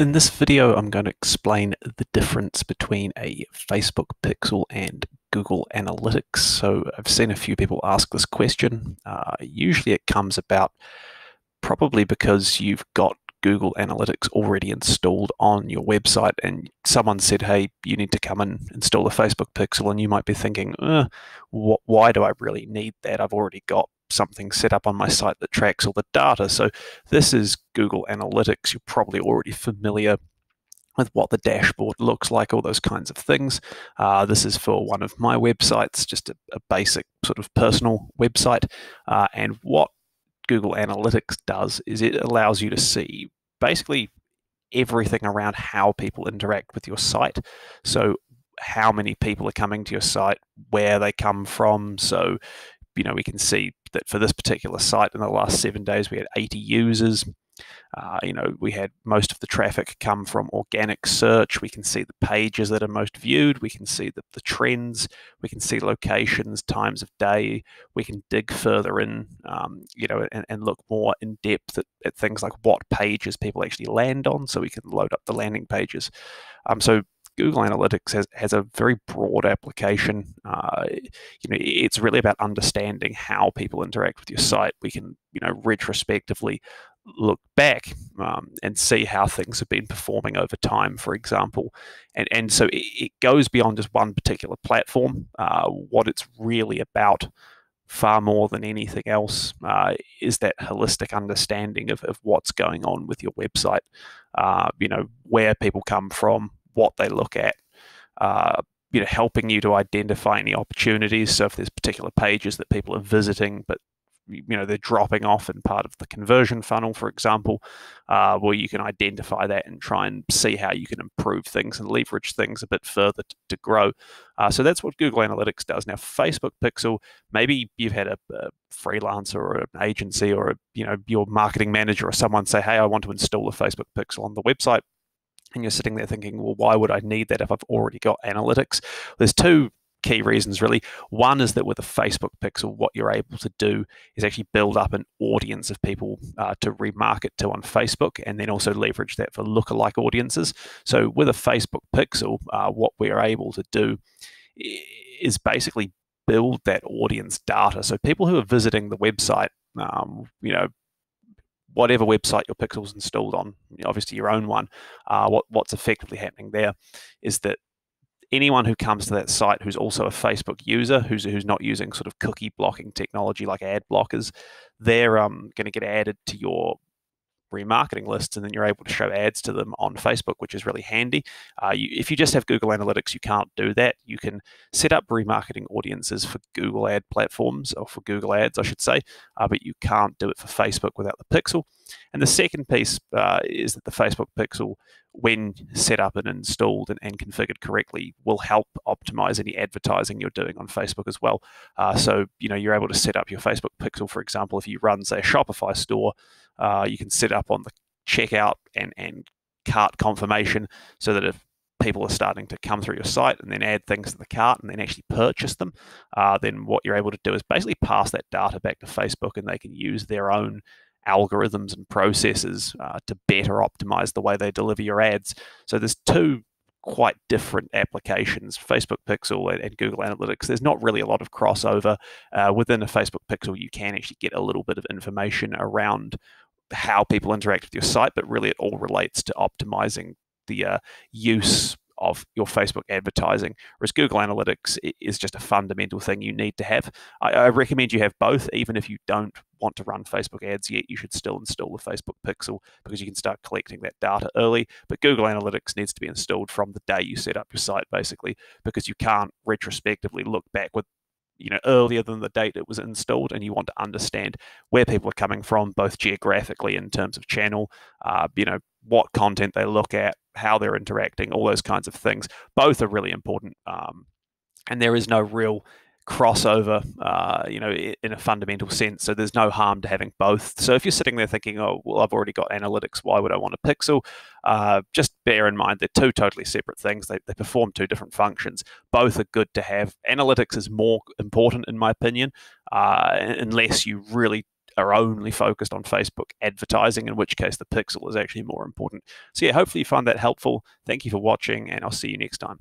In this video, I'm going to explain the difference between a Facebook pixel and Google Analytics. So I've seen a few people ask this question. Usually it comes about probably because you've got Google Analytics already installed on your website and someone said, hey, you need to come and install a Facebook pixel, and you might be thinking, why do I really need that? I've already got something set up on my site that tracks all the data. So this is Google Analytics. You're probably already familiar with what the dashboard looks like, all those kinds of things. This is for one of my websites, just a basic sort of personal website. And what Google Analytics does is it allows you to see basically everything around how people interact with your site. So how many people are coming to your site, where they come from. So, we can see that for this particular site in the last 7 days, we had 80 users. We had most of the traffic come from organic search. We can see the pages that are most viewed. We can see the trends. We can see locations, times of day. We can dig further in, and look more in depth at things like what pages people actually land on, so we can load up the landing pages. So Google Analytics has a very broad application. It's really about understanding how people interact with your site. We can, retrospectively look back and see how things have been performing over time, for example. And so it goes beyond just one particular platform. What it's really about, far more than anything else, is that holistic understanding of what's going on with your website, where people come from, what they look at, helping you to identify any opportunities. So if there's particular pages that people are visiting, but they're dropping off in part of the conversion funnel, for example, well, you can identify that and try and see how you can improve things and leverage things a bit further to grow. So that's what Google Analytics does. Now, Facebook Pixel, maybe you've had a freelancer or an agency or your marketing manager or someone say, hey, I want to install a Facebook Pixel on the website. And you're sitting there thinking, well, why would I need that if I've already got analytics? There's two key reasons, really. One is that with a Facebook pixel, what you're able to do is actually build up an audience of people to remarket to on Facebook, and then also leverage that for lookalike audiences. So with a Facebook pixel, what we're able to do is basically build that audience data. So people who are visiting the website, whatever website your pixel's installed on, obviously your own one, what's effectively happening there is that anyone who comes to that site who's also a Facebook user, who's not using sort of cookie blocking technology like ad blockers, they're going to get added to your remarketing lists, and then you're able to show ads to them on Facebook, which is really handy. If you just have Google Analytics, you can't do that. You can set up remarketing audiences for Google ad platforms, or for Google ads, I should say, but you can't do it for Facebook without the pixel. And the second piece is that the Facebook pixel, when set up and installed and configured correctly, will help optimize any advertising you're doing on Facebook as well. So, you're able to set up your Facebook pixel, for example, if you run, say, a Shopify store, you can set up on the checkout and cart confirmation, so that if people are starting to come through your site and then add things to the cart and then actually purchase them, then what you're able to do is basically pass that data back to Facebook, and they can use their own algorithms and processes to better optimize the way they deliver your ads. So there's two quite different applications, Facebook Pixel and Google Analytics. There's not really a lot of crossover. Within a Facebook Pixel, you can actually get a little bit of information around how people interact with your site, but really it all relates to optimizing the use of your Facebook advertising, whereas Google Analytics is just a fundamental thing you need to have. I recommend you have both. Even if you don't want to run Facebook ads yet, you should still install the Facebook Pixel, because you can start collecting that data early. But Google Analytics needs to be installed from the day you set up your site, basically, because you can't retrospectively look back with earlier than the date it was installed, and you want to understand where people are coming from, both geographically in terms of channel, what content they look at, how they're interacting, all those kinds of things. Both are really important, and there is no real crossover, in a fundamental sense. So there's no harm to having both. So if you're sitting there thinking, oh, well, I've already got analytics, why would I want a pixel? Just bear in mind they're two totally separate things. They perform two different functions. Both are good to have. Analytics is more important, in my opinion, unless you really are only focused on Facebook advertising, in which case the pixel is actually more important. So yeah, hopefully you find that helpful. Thank you for watching, and I'll see you next time.